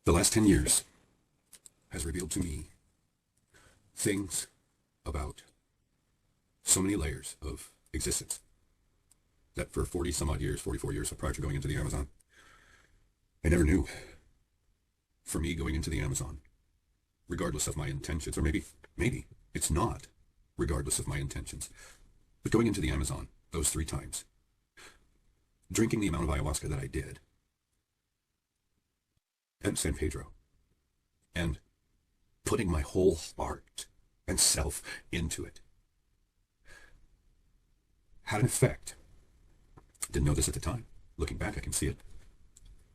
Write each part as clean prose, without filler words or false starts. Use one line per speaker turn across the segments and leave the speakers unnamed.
The last 10 years has revealed to me things about so many layers of existence that for 40 some odd years, 44 years prior to going into the Amazon, I never knew. For me, going into the Amazon, regardless of my intentions, or maybe it's not regardless of my intentions, but going into the Amazon those 3 times, drinking the amount of ayahuasca that I did, and San Pedro, and putting my whole heart and self into it, had an effect. Didn't know this at the time. Looking back, I can see it.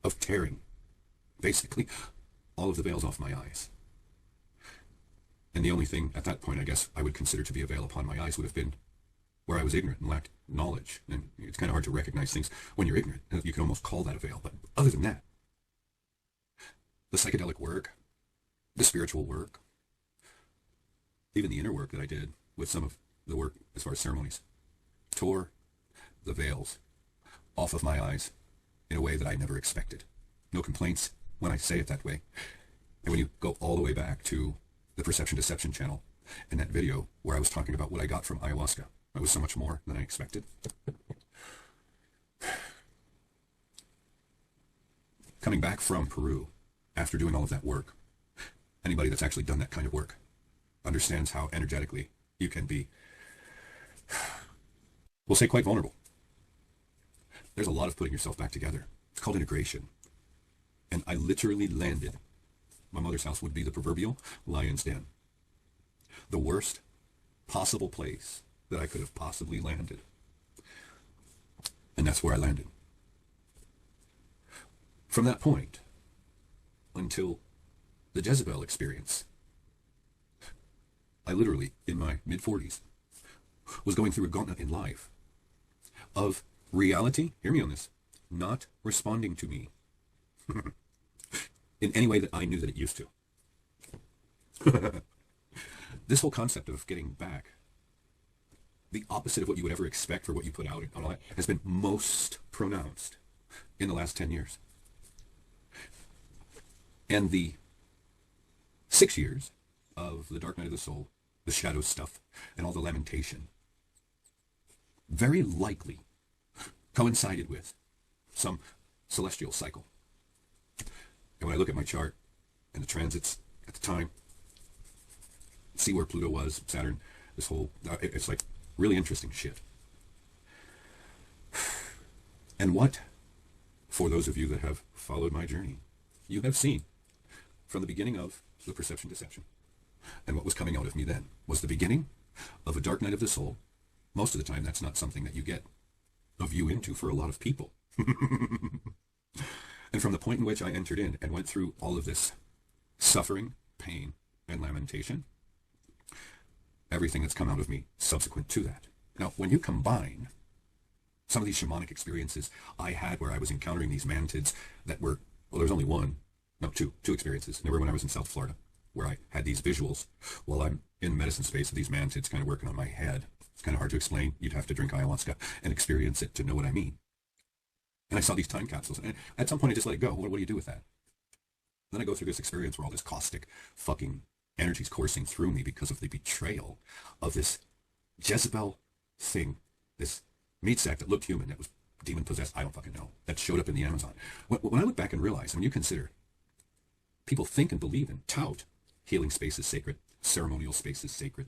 Of tearing, basically, all of the veils off my eyes. And the only thing at that point, I guess, I would consider to be a veil upon my eyes would have been where I was ignorant and lacked knowledge. And it's kind of hard to recognize things when you're ignorant. You can almost call that a veil. But other than that, the psychedelic work, the spiritual work, even the inner work that I did with some of the work as far as ceremonies, tore the veils off of my eyes in a way that I never expected. No complaints when I say it that way. And when you go all the way back to the Perception Deception channel and that video where I was talking about what I got from ayahuasca, it was so much more than I expected. Coming back from Peru after doing all of that work, anybody that's actually done that kind of work understands how energetically you can be, we'll say, quite vulnerable. There's a lot of putting yourself back together. It's called integration. And I literally landed, my mother's house would be the proverbial lion's den. The worst possible place that I could have possibly landed. And that's where I landed. From that point until the Jezebel experience, I literally, in my mid-40s, was going through a gauntlet in life of reality, hear me on this, not responding to me in any way that I knew that it used to. This whole concept of getting back the opposite of what you would ever expect for what you put out on all that has been most pronounced in the last 10 years. And the 6 years of the dark night of the soul, the shadow stuff, and all the lamentation very likely coincided with some celestial cycle. And when I look at my chart and the transits at the time, see where Pluto was, Saturn, this whole, it's like really interesting shit. And what, for those of you that have followed my journey, you have seen from the beginning of the Perception Deception, and what was coming out of me then, was the beginning of a dark night of the soul. Most of the time, that's not something that you get a view into for a lot of people. And from the point in which I entered in and went through all of this suffering, pain, and lamentation, everything that's come out of me subsequent to that. Now, when you combine some of these shamanic experiences I had where I was encountering these mantids that were, well, there was only one, no, two experiences. They were when I was in South Florida, where I had these visuals while I'm in medicine space of these mantids kind of working on my head. It's kind of hard to explain. You'd have to drink ayahuasca and experience it to know what I mean. And I saw these time capsules, and at some point I just let it go. What do you do with that? Then I go through this experience where all this caustic fucking energy's coursing through me because of the betrayal of this Jezebel thing, this meat sack that looked human, that was demon possessed, I don't fucking know, that showed up in the Amazon. When I look back and realize, when you consider people think and believe and tout healing space is sacred, ceremonial space is sacred,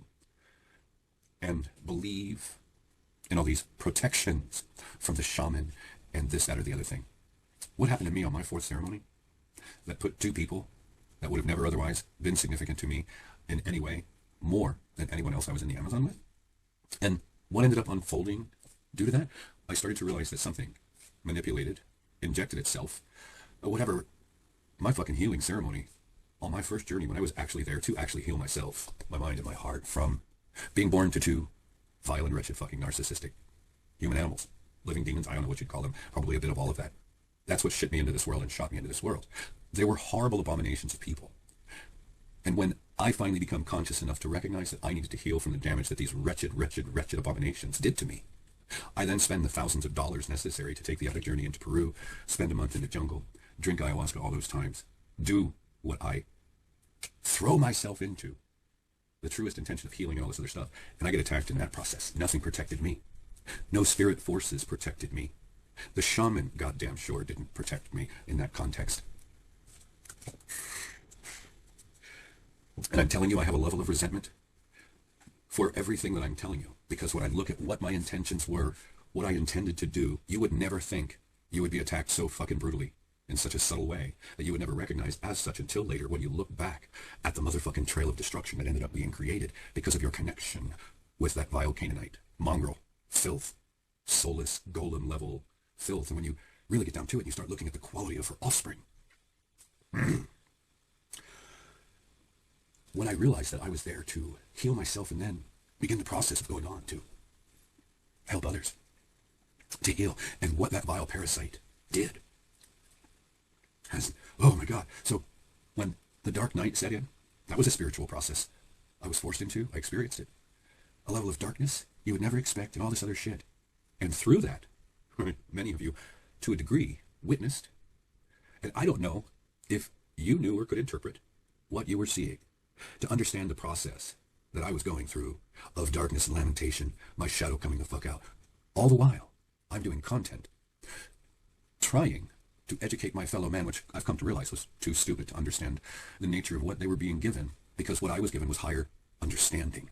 and believe in all these protections from the shaman and this, that, or the other thing. What happened to me on my 4th ceremony that put 2 people that would have never otherwise been significant to me in any way more than anyone else I was in the Amazon with? And what ended up unfolding due to that? I started to realize that something manipulated, injected itself, whatever, my fucking healing ceremony on my first journey when I was actually there to actually heal myself, my mind and my heart, from being born to 2 vile and wretched fucking narcissistic human animals, living demons, I don't know what you'd call them, probably a bit of all of that. That's what shit me into this world and shot me into this world. They were horrible abominations of people. And when I finally become conscious enough to recognize that I needed to heal from the damage that these wretched abominations did to me, I then spend the thousands of dollars necessary to take the epic journey into Peru, spend a month in the jungle, drink ayahuasca all those times, do what I throw myself into, the truest intention of healing and all this other stuff, and I get attacked in that process. Nothing protected me. No spirit forces protected me. The shaman, goddamn sure, didn't protect me in that context. And I'm telling you, I have a level of resentment for everything that I'm telling you, because when I look at what my intentions were, what I intended to do, you would never think you would be attacked so fucking brutally in such a subtle way that you would never recognize as such until later when you look back at the motherfucking trail of destruction that ended up being created because of your connection with that vile Canaanite, mongrel, filth, soulless, golem level filth. And when you really get down to it, you start looking at the quality of her offspring. When I realized that I was there to heal myself and then begin the process of going on to help others to heal, and what that vile parasite did has, oh my God. So when the dark night set in, that was a spiritual process I was forced into. I experienced it. A level of darkness you would never expect and all this other shit. And through that, many of you, to a degree, witnessed. And I don't know if you knew or could interpret what you were seeing to understand the process that I was going through of darkness and lamentation, my shadow coming the fuck out. All the while, I'm doing content, trying to educate my fellow man, which I've come to realize was too stupid to understand the nature of what they were being given, because what I was given was higher understanding.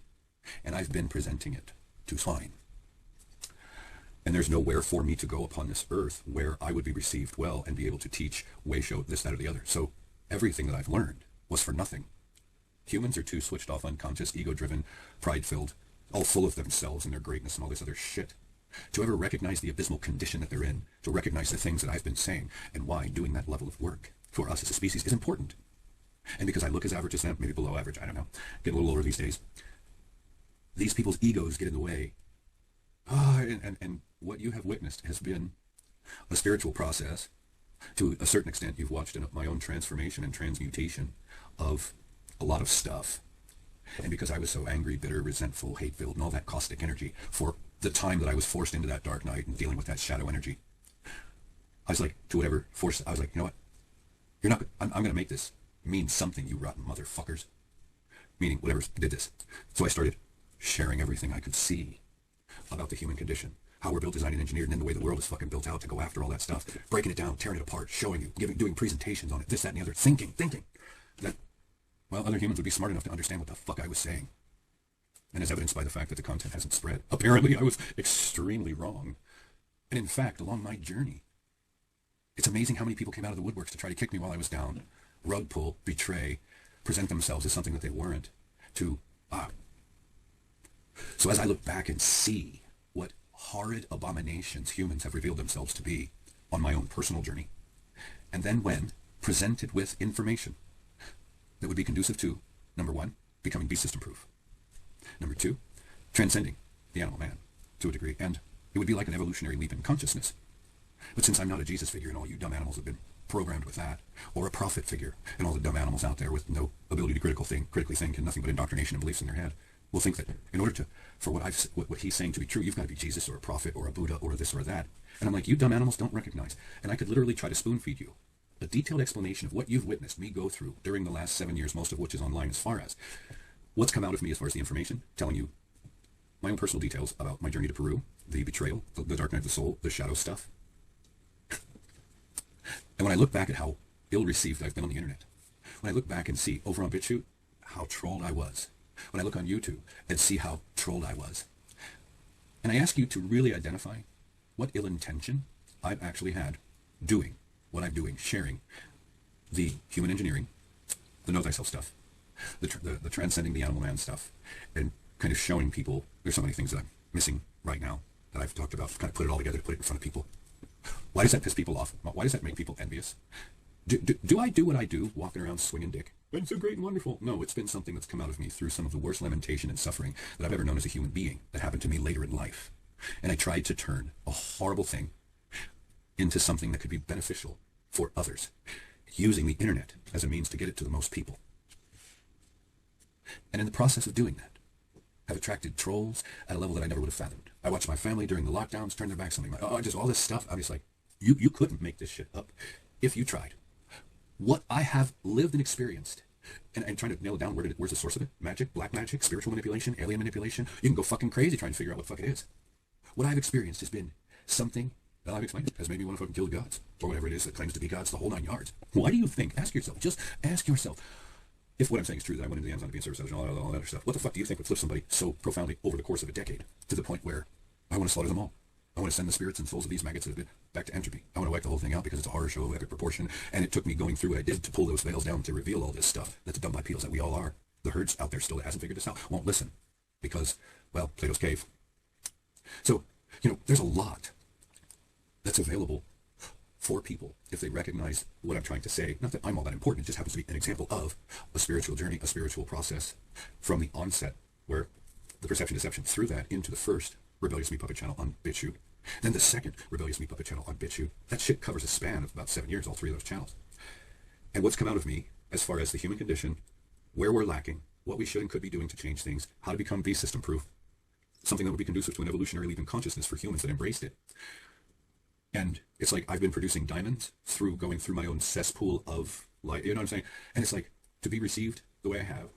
And I've been presenting it to swine. And there's nowhere for me to go upon this earth where I would be received well and be able to teach, way show, this, that, or the other. So everything that I've learned was for nothing. Humans are too switched off, unconscious, ego-driven, pride-filled, all full of themselves and their greatness and all this other shit, to ever recognize the abysmal condition that they're in, to recognize the things that I've been saying, and why doing that level of work for us as a species is important. And because I look as average as them, maybe below average, I don't know, getting a little older these days, these people's egos get in the way. And what you have witnessed has been a spiritual process. To a certain extent, you've watched my own transformation and transmutation of a lot of stuff. And because I was so angry, bitter, resentful, hate-filled, and all that caustic energy for the time that I was forced into that dark night and dealing with that shadow energy, I was like, to whatever force, I was like, you know what? You're not, I'm going to make this mean something, you rotten motherfuckers. Meaning, whatever did this. So I started sharing everything I could see about the human condition, how we're built, designed, and engineered, and then the way the world is fucking built out to go after all that stuff, breaking it down, tearing it apart, showing you, doing presentations on it, this, that, and the other, thinking that, well, other humans would be smart enough to understand what the fuck I was saying. And as evidenced by the fact that the content hasn't spread, apparently I was extremely wrong. And in fact, along my journey, it's amazing how many people came out of the woodworks to try to kick me while I was down, rug pull, betray, present themselves as something that they weren't, So as I look back and see what horrid abominations humans have revealed themselves to be on my own personal journey, and then when presented with information that would be conducive to, number one, becoming beast system proof. Number two, transcending the animal man to a degree, and it would be like an evolutionary leap in consciousness. But since I'm not a Jesus figure and all you dumb animals have been programmed with that, or a prophet figure and all the dumb animals out there with no ability to critically think and nothing but indoctrination and beliefs in their head, will think that in order to, for what he's saying to be true, you've got to be Jesus or a prophet or a Buddha or this or that. And I'm like, you dumb animals don't recognize. And I could literally try to spoon feed you a detailed explanation of what you've witnessed me go through during the last 7 years, most of which is online, as far as what's come out of me as far as the information, telling you my own personal details about my journey to Peru, the betrayal, the dark night of the soul, the shadow stuff. And when I look back at how ill-received I've been on the internet, when I look back and see over on BitChute how trolled I was, when I look on YouTube and see how trolled I was, and I ask you to really identify what ill intention I've actually had doing what I'm doing, sharing the human engineering, the know thyself stuff, the transcending the animal man stuff, and kind of showing people there's so many things that I'm missing right now that I've talked about, kind of put it all together to put it in front of people. Why does that piss people off? Why does that make people envious? Do I do what I do, walking around swinging dick? It's so great and wonderful. No, it's been something that's come out of me through some of the worst lamentation and suffering that I've ever known as a human being that happened to me later in life. And I tried to turn a horrible thing into something that could be beneficial for others, using the internet as a means to get it to the most people. And in the process of doing that, have attracted trolls at a level that I never would have fathomed. I watched my family during the lockdowns turn their backs on me. Just all this stuff. I was like, you couldn't make this shit up if you tried. what I have lived and experienced, and trying to nail it down, where's the source of it? Magic, black magic, spiritual manipulation, alien manipulation. You can go fucking crazy trying to figure out what the fuck it is. What I've experienced has been something that I've explained has made me want to fucking kill the gods, or whatever it is that claims to be gods, the whole 9 yards. Why do you think? Ask yourself. Just ask yourself. If what I'm saying is true, that I went into the Amazon to be in service and all that other stuff, what the fuck do you think would flip somebody so profoundly over the course of a decade to the point where I want to slaughter them all? I want to send the spirits and souls of these maggots that have been back to entropy. I want to wipe the whole thing out because it's a horror show of epic proportion, and it took me going through what I did to pull those veils down to reveal all this stuff that's dumb bipedals that we all are. The herds out there still that hasn't figured this out won't listen because, well, Plato's cave. So, there's a lot that's available for people if they recognize what I'm trying to say. Not that I'm all that important, it just happens to be an example of a spiritual journey, a spiritual process from the onset, where the perception deception through that into the first Rebellious Me Puppet channel on BitChute, then the second Rebellious Me Puppet channel on BitChute. That shit covers a span of about 7 years, all 3 of those channels. And what's come out of me as far as the human condition, where we're lacking, what we should and could be doing to change things, how to become beast system proof, something that would be conducive to an evolutionary leap in consciousness for humans that embraced it. And it's like I've been producing diamonds through going through my own cesspool of light, you know what I'm saying? And it's like, to be received the way I have,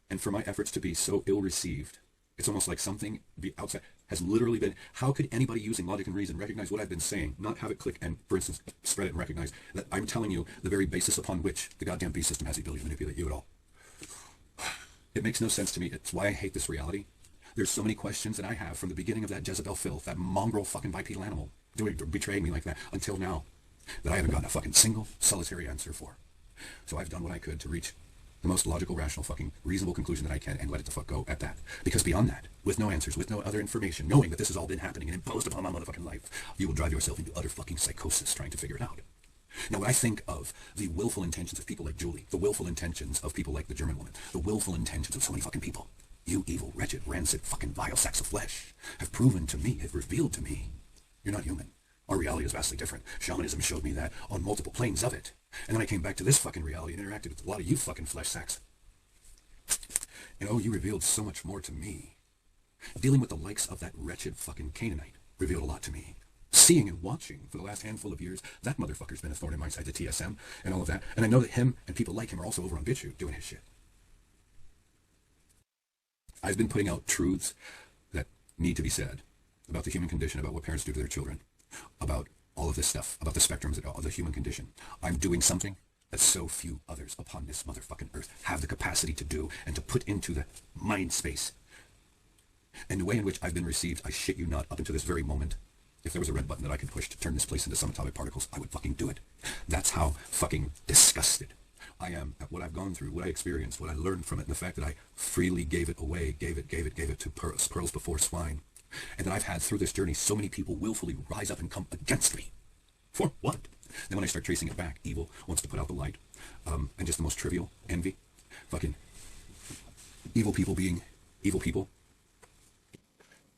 and for my efforts to be so ill-received, it's almost like something outside has literally been, how could anybody using logic and reason recognize what I've been saying, not have it click and, for instance, spread it and recognize that I'm telling you the very basis upon which the goddamn beast system has the ability to manipulate you at all. It makes no sense to me. It's why I hate this reality. There's so many questions that I have from the beginning of that Jezebel filth, that mongrel fucking bipedal animal betraying me like that, until now, that I haven't gotten a fucking single solitary answer for. So I've done what I could to reach the most logical, rational, fucking reasonable conclusion that I can and let it the fuck go at that. Because beyond that, with no answers, with no other information, knowing that this has all been happening and imposed upon my motherfucking life, you will drive yourself into utter fucking psychosis trying to figure it out. Now, when I think of the willful intentions of people like Julie, the willful intentions of people like the German woman, the willful intentions of so many fucking people, you evil, wretched, rancid, fucking vile sacks of flesh have proven to me, have revealed to me, you're not human. Our reality is vastly different. Shamanism showed me that on multiple planes of it. And then I came back to this fucking reality and interacted with a lot of you fucking flesh sacks. And oh, you revealed so much more to me. Dealing with the likes of that wretched fucking Canaanite revealed a lot to me. Seeing and watching for the last handful of years, that motherfucker's been a thorn in my side, the TSM and all of that. And I know that him and people like him are also over on BitChute doing his shit. I've been putting out truths that need to be said about the human condition, about what parents do to their children, about all of this stuff, about the spectrums of the human condition. I'm doing something that so few others upon this motherfucking earth have the capacity to do and to put into the mind space. And the way in which I've been received, I shit you not, up until this very moment, if there was a red button that I could push to turn this place into subatomic particles, I would fucking do it. That's how fucking disgusted I am at what I've gone through, what I experienced, what I learned from it, and the fact that I freely gave it away, gave it to pearls before swine. And that I've had through this journey so many people willfully rise up and come against me. For what? Then when I start tracing it back, evil wants to put out the light. And just the most trivial envy. Fucking evil people being evil people.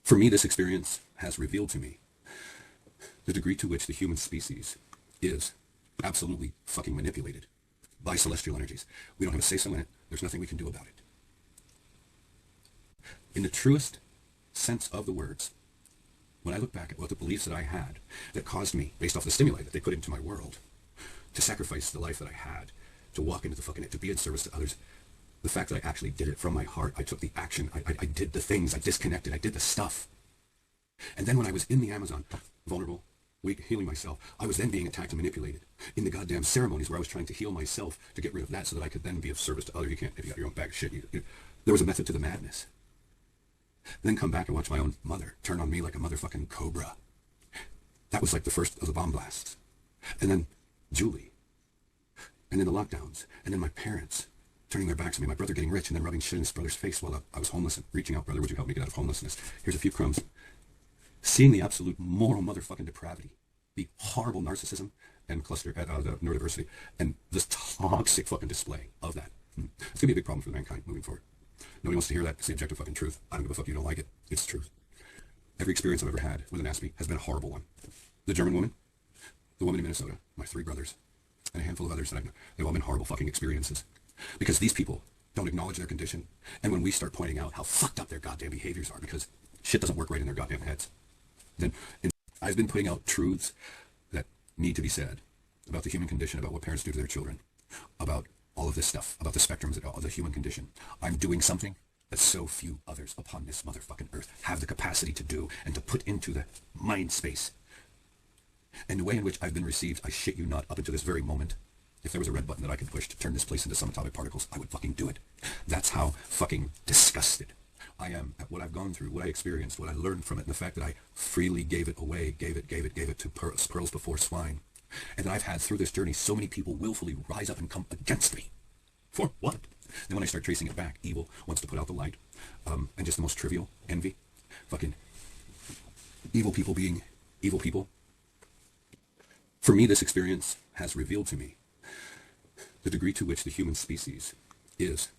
For me, this experience has revealed to me the degree to which the human species is absolutely fucking manipulated by celestial energies. We don't have a say-so in it. There's nothing we can do about it. In the truest sense of the words, when I look back at what the beliefs that I had that caused me, based off the stimuli that they put into my world, to sacrifice the life that I had, to walk into the fucking, to be in service to others, the fact that I actually did it from my heart, I took the action, I did the things, I disconnected, I did the stuff. And then when I was in the Amazon, vulnerable, weak, healing myself, I was then being attacked and manipulated in the goddamn ceremonies where I was trying to heal myself to get rid of that so that I could then be of service to others. You can't, if you got your own bag of shit, there was a method to the madness. Then come back and watch my own mother turn on me like a motherfucking cobra. That was like the first of the bomb blasts. And then Julie. And then the lockdowns. And then my parents turning their backs on me. My brother getting rich and then rubbing shit in his brother's face while I was homeless and reaching out, brother, would you help me get out of homelessness? Here's a few crumbs. Seeing the absolute moral motherfucking depravity, the horrible narcissism and cluster at the neurodiversity, and this toxic fucking display of that. It's going to be a big problem for mankind moving forward. Nobody wants to hear that. It's the objective fucking truth. I don't give a fuck if you don't like it. It's the truth. Every experience I've ever had with an ASPE has been a horrible one. The German woman, the woman in Minnesota, my 3 brothers, and a handful of others that I've known, they've all been horrible fucking experiences. Because these people don't acknowledge their condition. And when we start pointing out how fucked up their goddamn behaviors are because shit doesn't work right in their goddamn heads, then I've been putting out truths that need to be said about the human condition, about what parents do to their children, about all of this stuff, about the spectrums of the human condition. I'm doing something that so few others upon this motherfucking earth have the capacity to do and to put into the mind space. And the way in which I've been received, I shit you not, up until this very moment, if there was a red button that I could push to turn this place into subatomic particles, I would fucking do it. That's how fucking disgusted I am at what I've gone through, what I experienced, what I learned from it, and the fact that I freely gave it away, gave it to pearls before swine. And that I've had through this journey so many people willfully rise up and come against me. For what? Then when I start tracing it back, evil wants to put out the light, and just the most trivial envy, fucking evil people being evil people. For me, this experience has revealed to me the degree to which the human species is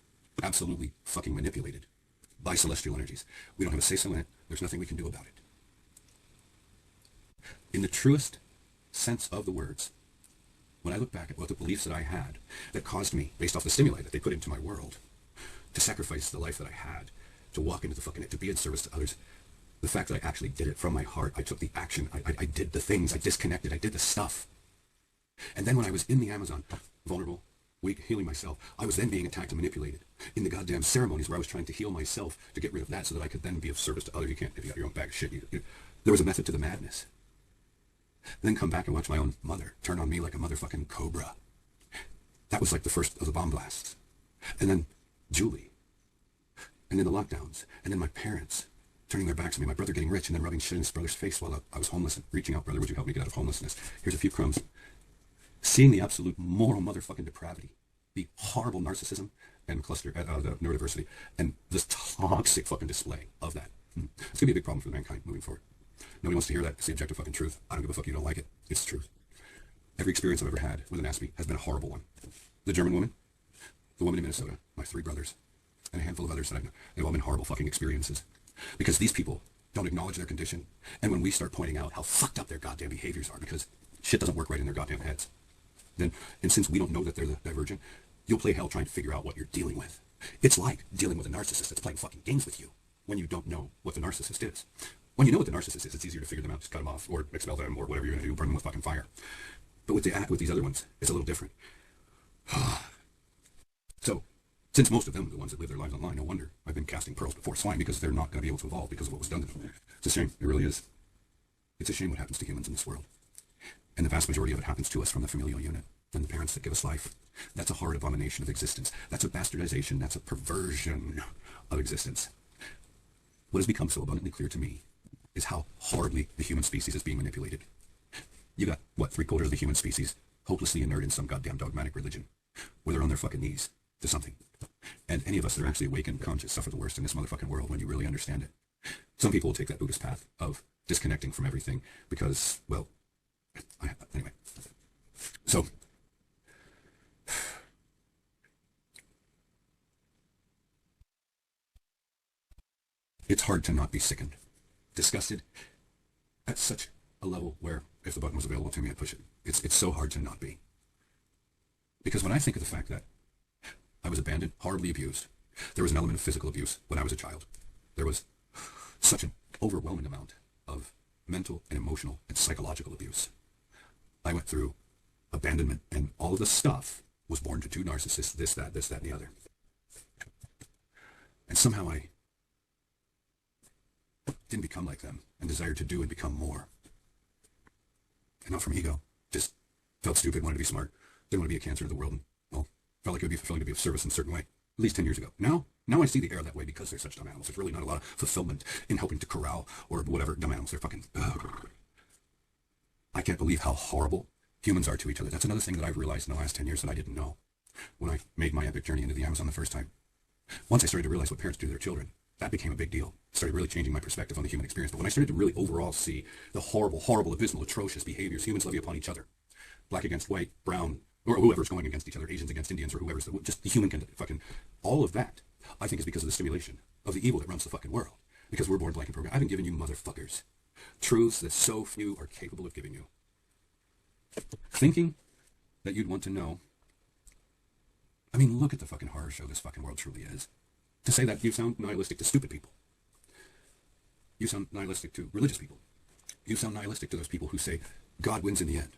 absolutely fucking manipulated by celestial energies. We don't have a say-so in it. There's nothing we can do about it. In the truest sense of the words, when I look back at what the beliefs that I had that caused me, based off the stimuli that they put into my world, to sacrifice the life that I had, to walk into the fucking, to be in service to others, the fact that I actually did it from my heart, I took the action, I did the things, I disconnected, I did the stuff. And then when I was in the Amazon, vulnerable, weak, healing myself, I was then being attacked and manipulated in the goddamn ceremonies where I was trying to heal myself to get rid of that so that I could then be of service to others. You can't, if you got your own bag of shit. There was a method to the madness. Then come back and watch my own mother turn on me like a motherfucking cobra. That was like the first of the bomb blasts. And then Julie. And then the lockdowns. And then my parents turning their backs on me. My brother getting rich and then rubbing shit in his brother's face while I was homeless and reaching out, brother, would you help me get out of homelessness? Here's a few crumbs. Seeing the absolute moral motherfucking depravity, the horrible narcissism and cluster, the neurodiversity, and this toxic fucking display of that. It's going to be a big problem for mankind moving forward. Nobody wants to hear that. It's the objective fucking truth. I don't give a fuck you don't like it. It's the truth. Every experience I've ever had with an aspie has been a horrible one. The German woman, the woman in Minnesota, my 3 brothers, and a handful of others that I know, they've all been horrible fucking experiences. Because these people don't acknowledge their condition, and when we start pointing out how fucked up their goddamn behaviors are, because shit doesn't work right in their goddamn heads, then, and since we don't know that they're the divergent, you'll play hell trying to figure out what you're dealing with. It's like dealing with a narcissist that's playing fucking games with you when you don't know what the narcissist is. When you know what the narcissist is, it's easier to figure them out, just cut them off, or expel them, or whatever you're going to do, burn them with fucking fire. But with these other ones, it's a little different. So, since most of them are the ones that live their lives online, no wonder I've been casting pearls before swine, because they're not going to be able to evolve because of what was done to them. It's a shame. It really is. It's a shame what happens to humans in this world. And the vast majority of it happens to us from the familial unit and the parents that give us life. That's a horrid abomination of existence. That's a bastardization. That's a perversion of existence. What has become so abundantly clear to me is how horribly the human species is being manipulated. You got, what, 3/4 of the human species hopelessly inert in some goddamn dogmatic religion, where they're on their fucking knees to something. And any of us that are actually awake and conscious suffer the worst in this motherfucking world when you really understand it. Some people will take that Buddhist path of disconnecting from everything because, well, anyway. So, it's hard to not be sickened, disgusted, at such a level where if the button was available to me, I'd push it. It's so hard to not be. Because when I think of the fact that I was abandoned, horribly abused, there was an element of physical abuse when I was a child. There was such an overwhelming amount of mental and emotional and psychological abuse. I went through abandonment, and all of the stuff was born to 2 narcissists, this, that, and the other. And somehow I didn't become like them and desired to do and become more. And not from ego, just felt stupid, wanted to be smart, didn't want to be a cancer to the world, and, well, felt like it would be fulfilling to be of service in a certain way, at least 10 years ago. Now I see the error that way because they're such dumb animals. There's really not a lot of fulfillment in helping to corral or whatever dumb animals. They're fucking... I can't believe how horrible humans are to each other. That's another thing that I've realized in the last 10 years that I didn't know when I made my epic journey into the Amazon the first time. Once I started to realize what parents do to their children, that became a big deal. Started really changing my perspective on the human experience. But when I started to really overall see the horrible, horrible, abysmal, atrocious behaviors humans levy upon each other, black against white, brown, or whoever's going against each other, Asians against Indians, or whoever's just the human fucking, all of that, I think is because of the stimulation of the evil that runs the fucking world. Because we're born blank and programmed. I've been giving you motherfuckers truths that so few are capable of giving you. Thinking that you'd want to know. I mean, look at the fucking horror show this fucking world truly is. To say that, you sound nihilistic to stupid people. You sound nihilistic to religious people. You sound nihilistic to those people who say God wins in the end.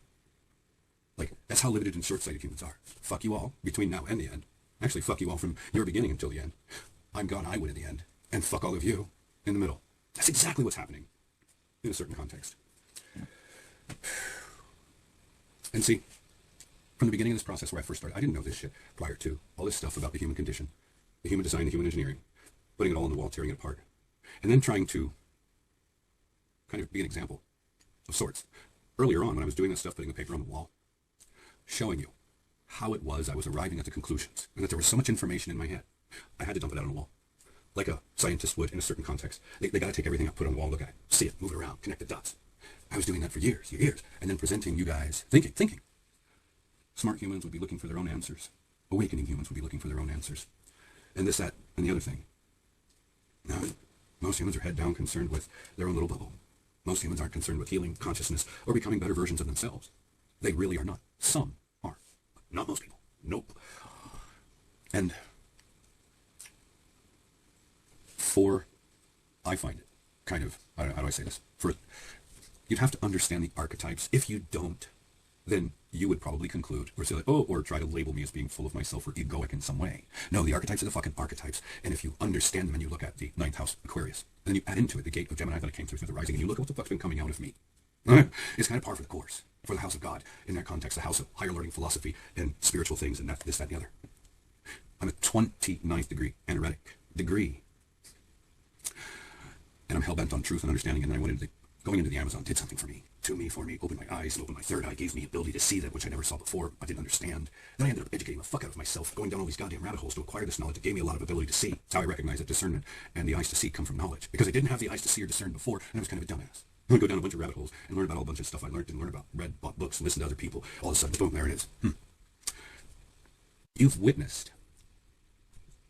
Like, that's how limited and short-sighted humans are. Fuck you all between now and the end. Actually, fuck you all from your beginning until the end. I'm God, I win in the end. And fuck all of you in the middle. That's exactly what's happening in a certain context. And see, from the beginning of this process where I first started, I didn't know this shit prior to all this stuff about the human condition, the human design, the human engineering, putting it all on the wall, tearing it apart, and then trying to kind of be an example of sorts. Earlier on, when I was doing this stuff, putting the paper on the wall, showing you how it was I was arriving at the conclusions, and that there was so much information in my head, I had to dump it out on the wall, like a scientist would in a certain context. They got to take everything I put on the wall, look at it, see it, move it around, connect the dots. I was doing that for years, and then presenting you guys, thinking. Smart humans would be looking for their own answers. Awakening humans would be looking for their own answers. And this, that, and the other thing. Now, most humans are head down concerned with their own little bubble. Most humans aren't concerned with healing consciousness or becoming better versions of themselves. They really are not. Some are. Not most people. Nope. And I find it kind of, how do I say this? You'd have to understand the archetypes. If you don't, then you would probably conclude or say like, oh, or try to label me as being full of myself or egoic in some way. No, the archetypes are the fucking archetypes. And if you understand them and you look at the 9th house Aquarius, then you add into it the gate of Gemini that I came through the rising, and you look at what the fuck's been coming out of me. It's kind of par for the course for the house of God in that context, the house of higher learning philosophy and spiritual things and that, this, that, and the other. I'm a 29th degree aneretic degree. And I'm hell-bent on truth and understanding, and then I went into going into the Amazon did something for me, for me, opened my eyes, and opened my third eye, gave me the ability to see that which I never saw before, I didn't understand. Then I ended up educating the fuck out of myself, going down all these goddamn rabbit holes to acquire this knowledge. It gave me a lot of ability to see. It's how I recognize that discernment and the eyes to see come from knowledge. Because I didn't have the eyes to see or discern before, and I was kind of a dumbass. I would go down a bunch of rabbit holes and learn about all a bunch of stuff I learned, and learn about, bought books, and listened to other people. All of a sudden, boom, there it is. You've witnessed,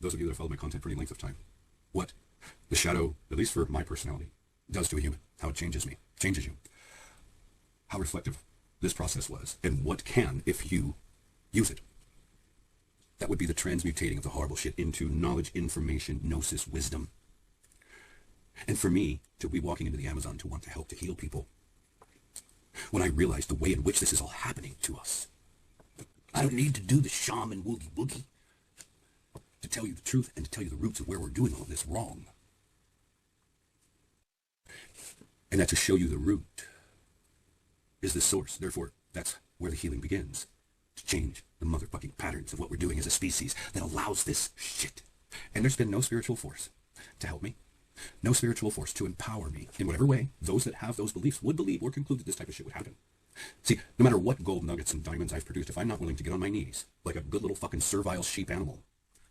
those of you that have followed my content for any length of time, what the shadow, at least for my personality, does to a human, how it changes me, changes you, how reflective this process was, and what can if you use it. That would be the transmutating of the horrible shit into knowledge, information, gnosis, wisdom. And for me, to be walking into the Amazon to want to help to heal people, when I realized the way in which this is all happening to us, I don't need to do the shaman woogie woogie to tell you the truth and to tell you the roots of where we're doing all of this wrong. And that to show you the root is the source. Therefore, that's where the healing begins. To change the motherfucking patterns of what we're doing as a species that allows this shit. And there's been no spiritual force to help me. No spiritual force to empower me in whatever way those that have those beliefs would believe or conclude that this type of shit would happen. See, no matter what gold nuggets and diamonds I've produced, if I'm not willing to get on my knees like a good little fucking servile sheep animal,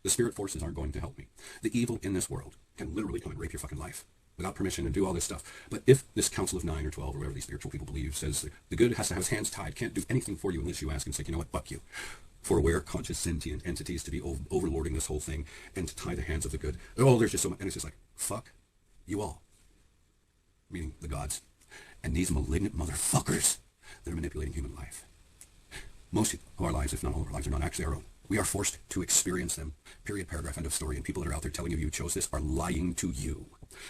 the spirit forces aren't going to help me. The evil in this world can literally come and rape your fucking life without permission and do all this stuff. But if this council of 9 or 12 or whatever these spiritual people believe says the good has to have his hands tied, can't do anything for you unless you ask and say, you know what, fuck you. For aware, conscious, sentient entities to be overlording this whole thing and to tie the hands of the good. Oh, there's just so much. And it's just like, fuck you all. Meaning the gods. And these malignant motherfuckers that are manipulating human life. Most of our lives, if not all of our lives, are not actually our own. We are forced to experience them. Period, paragraph, end of story. And people that are out there telling you chose this are lying to you.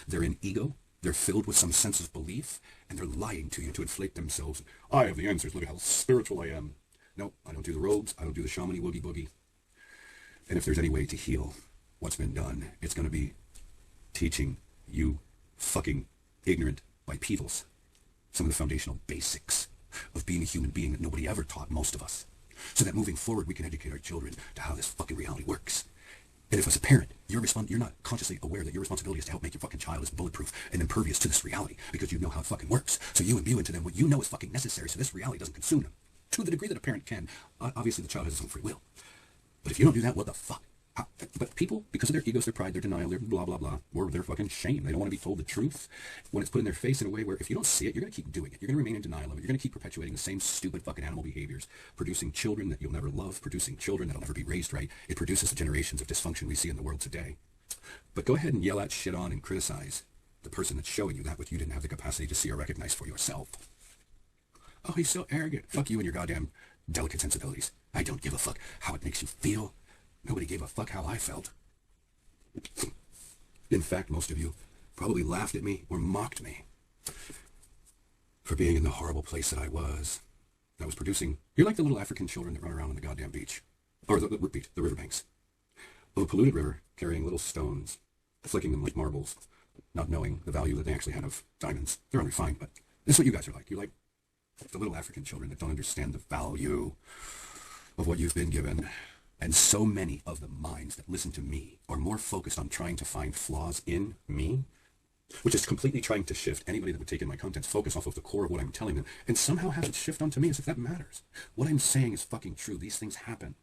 They're in ego. They're filled with some sense of belief. And they're lying to you to inflate themselves. I have the answers. Look at how spiritual I am. No, I don't do the robes. I don't do the shamany woogie boogie. And if there's any way to heal what's been done, it's going to be teaching you fucking ignorant bipedals some of the foundational basics of being a human being that nobody ever taught most of us. So that moving forward, we can educate our children to how this fucking reality works. And if as a parent, you're not consciously aware that your responsibility is to help make your fucking child as bulletproof and impervious to this reality because you know how it fucking works. So you imbue into them what you know is fucking necessary so this reality doesn't consume them. To the degree that a parent can. Obviously, the child has his own free will. But if you don't do that, what the fuck? But people, because of their egos, their pride, their denial, their blah, blah, blah, or their fucking shame, they don't want to be told the truth when it's put in their face in a way where if you don't see it, you're going to keep doing it. You're going to remain in denial of it. You're going to keep perpetuating the same stupid fucking animal behaviors, producing children that you'll never love, producing children that'll never be raised right. It produces the generations of dysfunction we see in the world today. But go ahead and yell at, shit on, and criticize the person that's showing you that which you didn't have the capacity to see or recognize for yourself. Oh, he's so arrogant. Fuck you and your goddamn delicate sensibilities. I don't give a fuck how it makes you feel. Nobody gave a fuck how I felt. In fact, most of you probably laughed at me or mocked me for being in the horrible place that I was. that was producing, you're like the little African children that run around on the goddamn beach, or the riverbanks of a polluted river, carrying little stones, flicking them like marbles, not knowing the value that they actually had of diamonds. They're unrefined, but this is what you guys are like. You're like the little African children that don't understand the value of what you've been given. And so many of the minds that listen to me are more focused on trying to find flaws in me, which is completely trying to shift anybody that would take in my content's focus off of the core of what I'm telling them, and somehow have it shift onto me as if that matters. What I'm saying is fucking true. These things happen.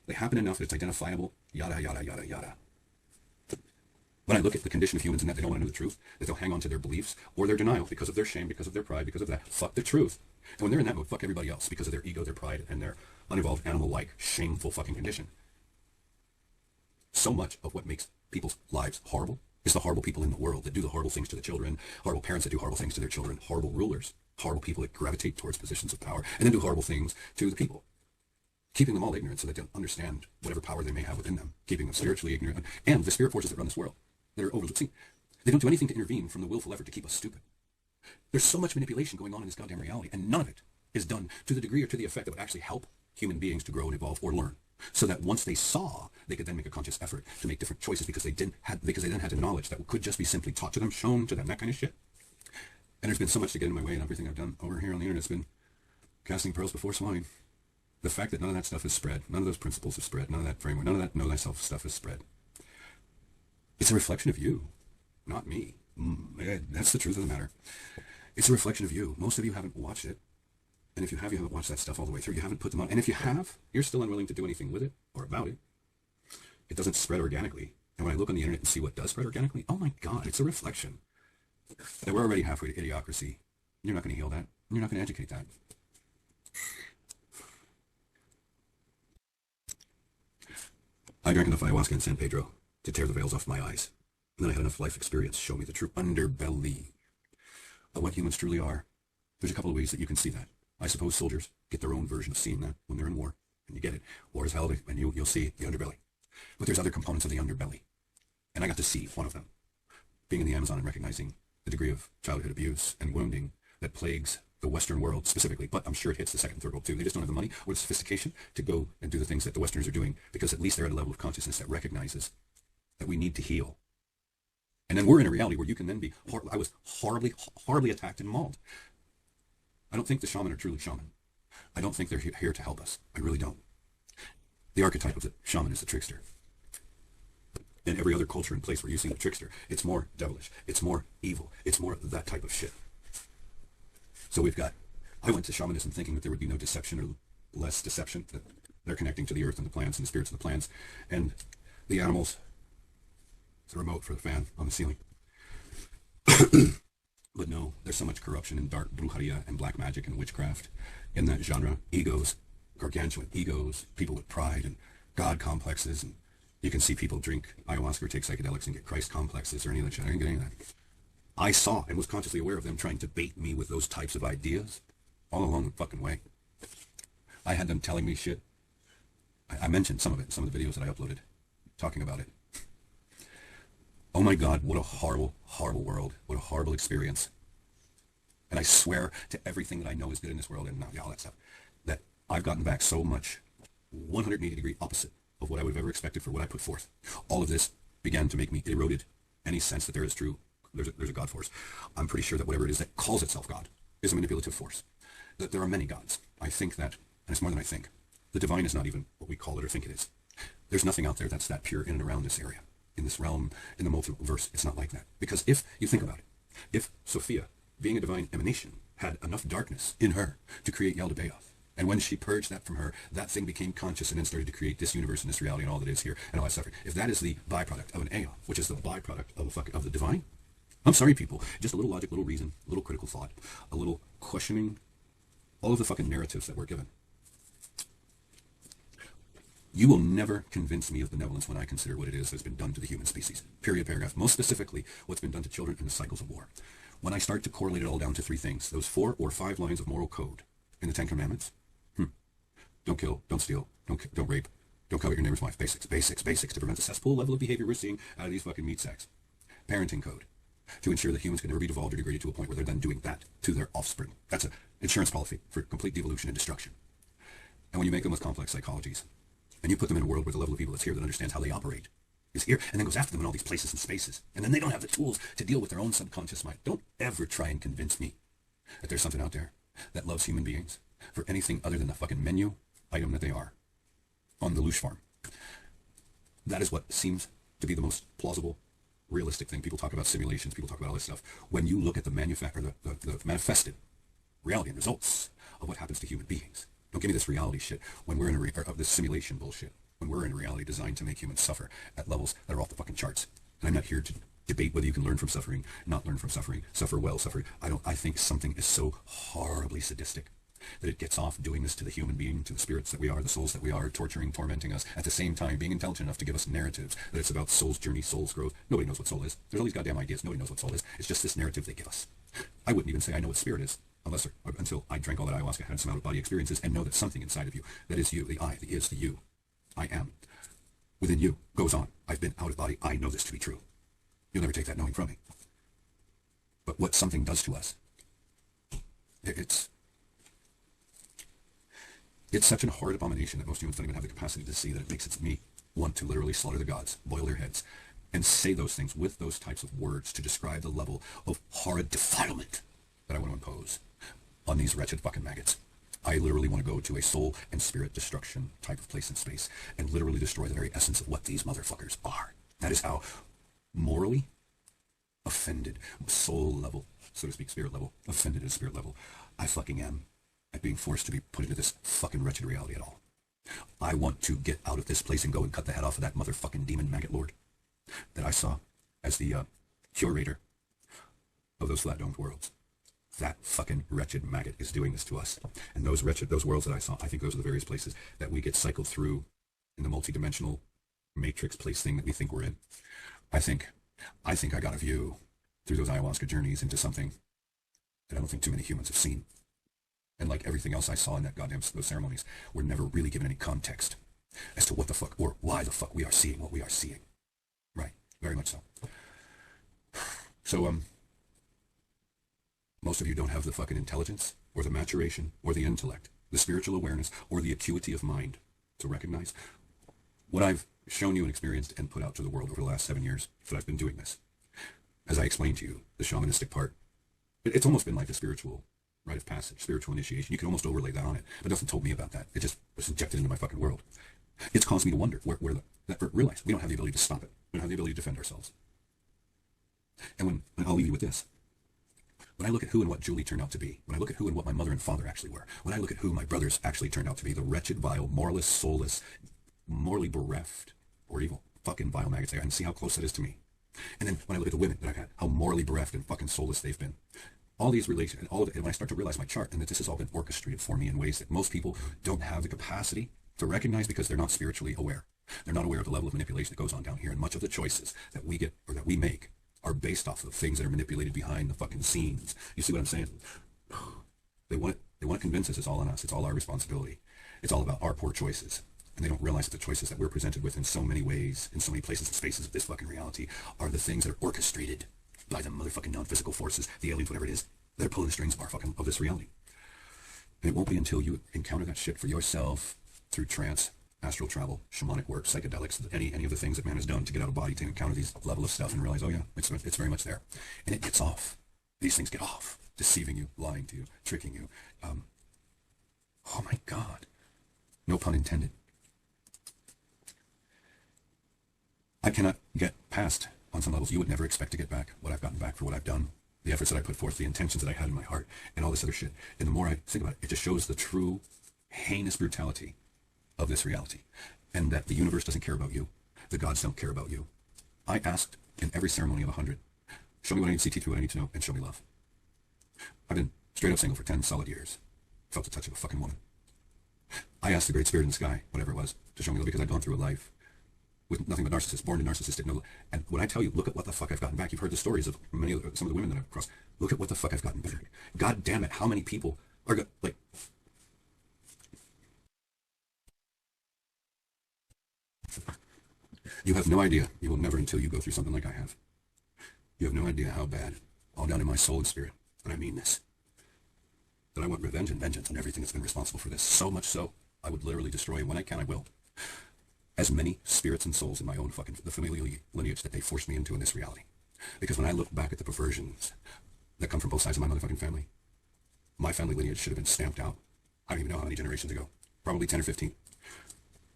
They happen enough that it's identifiable, yada, yada, yada, yada. When I look at the condition of humans and that they don't want to know the truth, that they'll hang on to their beliefs or their denial because of their shame, because of their pride, because of that, fuck the truth. And when they're in that mode, fuck everybody else because of their ego, their pride, and their unevolved, animal-like, shameful fucking condition. So much of what makes people's lives horrible is the horrible people in the world that do the horrible things to the children, horrible parents that do horrible things to their children, horrible rulers, horrible people that gravitate towards positions of power, and then do horrible things to the people, keeping them all ignorant so that they don't understand whatever power they may have within them, keeping them spiritually ignorant, and the spirit forces that run this world that are overlooked. See, they don't do anything to intervene from the willful effort to keep us stupid. There's so much manipulation going on in this goddamn reality, and none of it is done to the degree or to the effect that would actually help human beings to grow and evolve or learn, so that once they saw, they could then make a conscious effort to make different choices because they then had the knowledge that could just be simply taught to them, shown to them, that kind of shit. And there's been so much to get in my way, and everything I've done over here on the internet has been casting pearls before swine. The fact that none of that stuff is spread, none of those principles have spread, none of that framework, none of that know thyself stuff is spread. It's a reflection of you, not me. That's the truth of the matter. It's a reflection of you. Most of you haven't watched it. And if you have, you haven't watched that stuff all the way through. You haven't put them on. And if you have, you're still unwilling to do anything with it or about it. It doesn't spread organically. And when I look on the internet and see what does spread organically, oh my God, it's a reflection that we're already halfway to idiocracy. You're not going to heal that. You're not going to educate that. I drank enough ayahuasca in San Pedro to tear the veils off my eyes. And then I had enough life experience to show me the true underbelly of what humans truly are. There's a couple of ways that you can see that. I suppose soldiers get their own version of seeing that when they're in war, and you get it. War is hell, and you'll see the underbelly. But there's other components of the underbelly, and I got to see one of them. Being in the Amazon and recognizing the degree of childhood abuse and wounding that plagues the Western world specifically, but I'm sure it hits the second and third world too. They just don't have the money or the sophistication to go and do the things that the Westerners are doing, because at least they're at a level of consciousness that recognizes that we need to heal. And then we're in a reality where you can then be, I was horribly attacked and mauled. I don't think the shaman are truly shaman. I don't think they're here to help us. I really don't. The archetype of the shaman is the trickster. In every other culture and place where you see the trickster, it's more devilish, it's more evil, it's more that type of shit. So I went to shamanism thinking that there would be no deception or less deception, that they're connecting to the earth and the plants and the spirits of the plants and the animals. It's a remote for the fan on the ceiling. But no, there's so much corruption and dark brujeria and black magic and witchcraft in that genre. Egos, gargantuan egos, people with pride and God complexes. And you can see people drink ayahuasca or take psychedelics and get Christ complexes or any of that shit. I didn't get any of that. I saw and was consciously aware of them trying to bait me with those types of ideas all along the fucking way. I had them telling me shit. I mentioned some of it in some of the videos that I uploaded talking about it. Oh my God, what a horrible, horrible world. What a horrible experience. And I swear to everything that I know is good in this world and not all that stuff, that I've gotten back so much 180-degree opposite of what I would have ever expected for what I put forth. All of this began to make me eroded any sense that there is true, there's a God force. I'm pretty sure that whatever it is that calls itself God is a manipulative force. That there are many gods. I think that, and it's more than I think, the divine is not even what we call it or think it is. There's nothing out there that's that pure in and around this area. In this realm, in the multiverse, it's not like that. Because if you think about it, if Sophia, being a divine emanation, had enough darkness in her to create Yaldabaoth, and when she purged that from her, that thing became conscious and then started to create this universe and this reality and all that is here and all that stuff. If that is the byproduct of an Aeon, which is the byproduct of the divine, I'm sorry, people, just a little logic, little reason, a little critical thought, a little questioning all of the fucking narratives that we're given. You will never convince me of benevolence when I consider what it is that's been done to the human species. Period, paragraph. Most specifically, what's been done to children in the cycles of war. When I start to correlate it all down to three things, those 4 or 5 lines of moral code in the 10 Commandments. Don't kill, don't steal, don't rape, don't covet your neighbor's wife. Basics to prevent the cesspool level of behavior we're seeing out of these fucking meat sacks. Parenting code to ensure that humans can never be devolved or degraded to a point where they're then doing that to their offspring. That's a insurance policy for complete devolution and destruction. And when you make them with complex psychologies, and you put them in a world where the level of evil that's here that understands how they operate is here, and then goes after them in all these places and spaces, and then they don't have the tools to deal with their own subconscious mind. Don't ever try and convince me that there's something out there that loves human beings for anything other than the fucking menu item that they are on the loosh farm. That is what seems to be the most plausible, realistic thing. People talk about simulations, people talk about all this stuff. When you look at the manifested reality and results of what happens to human beings, don't give me this reality shit when we're in this simulation bullshit, when we're in reality designed to make humans suffer at levels that are off the fucking charts. And I'm not here to debate whether you can learn from suffering, not learn from suffering, suffer well, suffer. I think something is so horribly sadistic that it gets off doing this to the human being, to the spirits that we are, the souls that we are, torturing, tormenting us, at the same time being intelligent enough to give us narratives that it's about soul's journey, soul's growth. Nobody knows what soul is. There's all these goddamn ideas. Nobody knows what soul is. It's just this narrative they give us. I wouldn't even say I know what spirit is until I drank all that ayahuasca, had some out-of-body experiences, and know that something inside of you, that is you, the I, the is, the you, I am, within you, goes on. I've been out of body. I know this to be true. You'll never take that knowing from me. But what something does to us, it's such a horrid abomination that most humans don't even have the capacity to see, that it makes me want to literally slaughter the gods, boil their heads, and say those things with those types of words to describe the level of horrid defilement that I want to impose on these wretched fucking maggots. I literally want to go to a soul and spirit destruction type of place and space and literally destroy the very essence of what these motherfuckers are. That is how morally offended, soul level, so to speak, spirit level, offended at spirit level, I fucking am at being forced to be put into this fucking wretched reality at all. I want to get out of this place and go and cut the head off of that motherfucking demon maggot lord that I saw as the curator of those flat-domed worlds. That fucking wretched maggot is doing this to us. And those worlds that I saw, I think those are the various places that we get cycled through in the multi-dimensional matrix place thing that we think we're in. I think I got a view through those ayahuasca journeys into something that I don't think too many humans have seen. And like everything else I saw in those ceremonies, we're never really given any context as to what the fuck or why the fuck we are seeing what we are seeing. Right, very much so. So, most of you don't have the fucking intelligence or the maturation or the intellect, the spiritual awareness or the acuity of mind to recognize what I've shown you and experienced and put out to the world over the last 7 years that I've been doing this. As I explained to you, the shamanistic part, it's almost been like a spiritual rite of passage, spiritual initiation. You can almost overlay that on it, but nothing told me about that. It just was injected into my fucking world. It's caused me to wonder realize we don't have the ability to stop it. We don't have the ability to defend ourselves. And I'll leave you with this. When I look at who and what Julie turned out to be, when I look at who and what my mother and father actually were, when I look at who my brothers actually turned out to be, the wretched, vile, moralist, soulless, morally bereft, or evil, fucking vile maggots they are, and see how close that is to me. And then when I look at the women that I've had, how morally bereft and fucking soulless they've been. All these relations, and all of it, and when I start to realize my chart, and that this has all been orchestrated for me in ways that most people don't have the capacity to recognize because they're not spiritually aware. They're not aware of the level of manipulation that goes on down here, and much of the choices that we get, or that we make, are based off of things that are manipulated behind the fucking scenes. You see what I'm saying? They want to convince us it's all on us. It's all our responsibility. It's all about our poor choices. And they don't realize that the choices that we're presented with in so many ways, in so many places and spaces of this fucking reality, are the things that are orchestrated by the motherfucking non-physical forces, the aliens, whatever it is. They're pulling the strings of this reality. And it won't be until you encounter that shit for yourself through trance, astral travel, shamanic work, psychedelics, any of the things that man has done to get out of body, to encounter these level of stuff and realize, oh yeah, it's very much there. And it gets off. These things get off. Deceiving you, lying to you, tricking you. Oh my God. No pun intended. I cannot get past, on some levels, you would never expect to get back what I've gotten back for what I've done, the efforts that I put forth, the intentions that I had in my heart, and all this other shit. And the more I think about it, it just shows the true heinous brutality of this reality, and that the universe doesn't care about you. The gods don't care about you. I asked in every ceremony of 100, show me what I need to see through, what I need to know, and show me love. I've been straight up single for 10 solid years. Felt the touch of a fucking woman. I asked the great spirit in the sky, whatever it was, to show me love, because I'd gone through a life with nothing but narcissists, born to narcissistic. No, and when I tell you, look at what the fuck I've gotten back. You've heard the stories of some of the women that I've crossed. Look at what the fuck I've gotten back. God damn it, how many people are like. You have no idea. You will never until you go through something like I have. You have no idea how bad, all down in my soul and spirit, and I mean this, that I want revenge and vengeance on everything that's been responsible for this. So much so, I would literally destroy, when I can, I will, as many spirits and souls in my own fucking, the familial lineage that they forced me into in this reality. Because when I look back at the perversions that come from both sides of my motherfucking family, my family lineage should have been stamped out. I don't even know how many generations ago. Probably 10 or 15.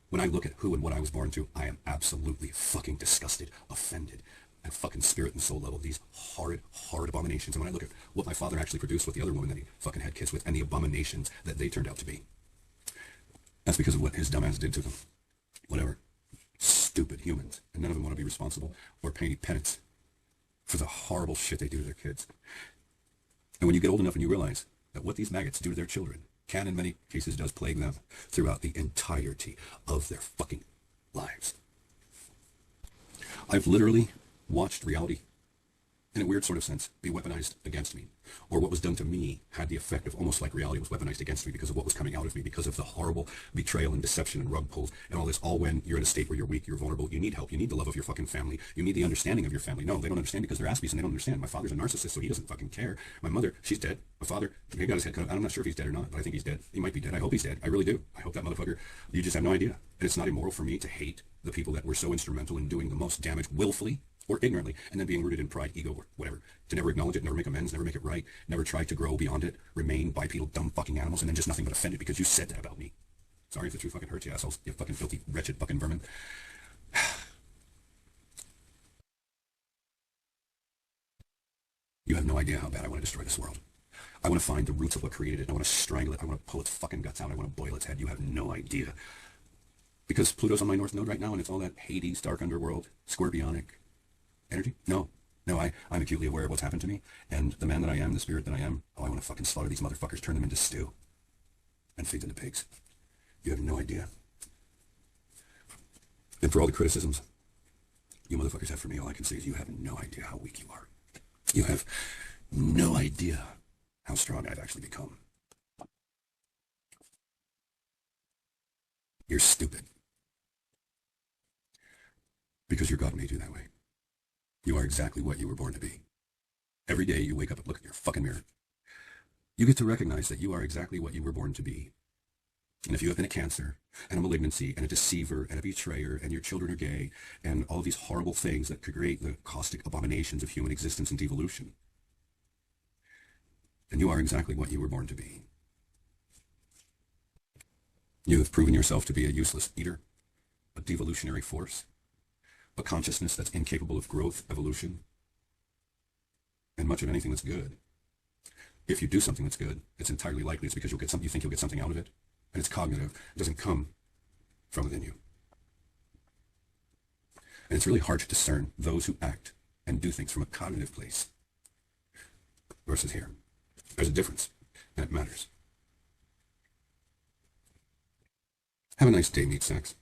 When I look at who and what I was born to, I am absolutely fucking disgusted, offended, at fucking spirit and soul level, these horrid, horrid abominations. And when I look at what my father actually produced with the other woman that he fucking had kids with, and the abominations that they turned out to be, that's because of what his dumbass did to them. Whatever. Stupid humans. And none of them want to be responsible or pay any penance for the horrible shit they do to their kids. And when you get old enough and you realize that what these maggots do to their children can, in many cases, does plague them throughout the entirety of their fucking lives. I've literally watched reality, in a weird sort of sense, be weaponized against me. Or what was done to me had the effect of almost like reality was weaponized against me because of what was coming out of me, because of the horrible betrayal and deception and rug pulls and all this, all when you're in a state where you're weak, you're vulnerable, you need help, you need the love of your fucking family, you need the understanding of your family. No, they don't understand because they're aspies and they don't understand. My father's a narcissist, so he doesn't fucking care. My mother, she's dead. My father, he got his head cut off. I'm not sure if he's dead or not, but I think he's dead. He might be dead. I hope he's dead. I really do. I hope that motherfucker, you just have no idea. And it's not immoral for me to hate the people that were so instrumental in doing the most damage willfully or ignorantly, and then being rooted in pride, ego, or whatever, to never acknowledge it, never make amends, never make it right, never try to grow beyond it, remain bipedal, dumb fucking animals, and then just nothing but offended because you said that about me. Sorry if the truth fucking hurts you, assholes, you fucking filthy, wretched fucking vermin. You have no idea how bad I want to destroy this world. I want to find the roots of what created it. I want to strangle it. I want to pull its fucking guts out. I want to boil its head. You have no idea. Because Pluto's on my north node right now, and it's all that Hades, dark underworld, scorpionic energy. No, I'm acutely aware of what's happened to me, and the man that I am, the spirit that I am, oh, I want to fucking slaughter these motherfuckers, turn them into stew, and feed them to pigs. You have no idea. And for all the criticisms you motherfuckers have for me, all I can say is you have no idea how weak you are. You have no idea how strong I've actually become. You're stupid. Because your God made you that way. You are exactly what you were born to be. Every day you wake up and look at your fucking mirror. You get to recognize that you are exactly what you were born to be. And if you have been a cancer, and a malignancy, and a deceiver, and a betrayer, and your children are gay, and all these horrible things that could create the caustic abominations of human existence and devolution, then you are exactly what you were born to be. You have proven yourself to be a useless eater, a devolutionary force, a consciousness that's incapable of growth, evolution, and much of anything that's good. If you do something that's good, it's entirely likely it's because you'll get something, you think you'll get something out of it, and it's cognitive. It doesn't come from within you. And it's really hard to discern those who act and do things from a cognitive place versus here. There's a difference, and it matters. Have a nice day, meat sacks.